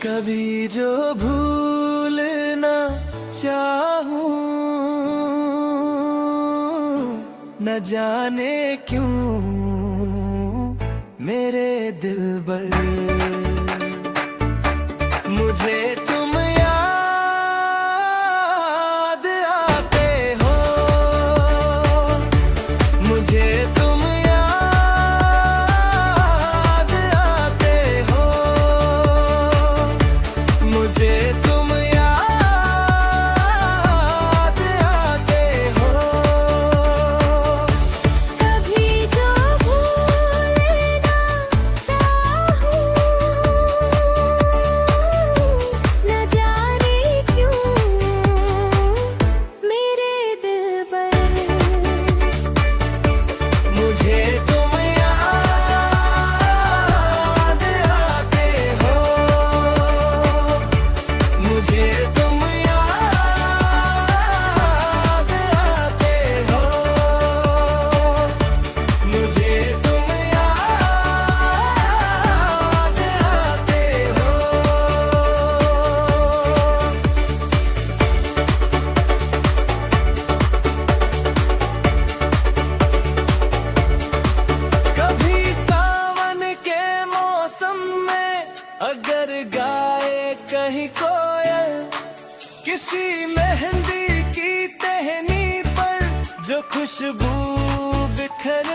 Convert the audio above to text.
कभी जो भूलना चाहूं न जाने क्यों मेरे दिलबर, मुझे तुम याद आते हो, मुझे तुम याद आते हो, मुझे तुम याद आते हो। कभी जो भूलना चाहूं न जाने क्यों मेरे दिलबर, मुझे तुम याद आते हो, मुझे तुम याद आते हो, मुझे तुम याद आते हो। कभी सावन के मौसम में अगर गाए कहीं कोयल, किसी मेहंदी की टहनी पर जो खुशबू बिखर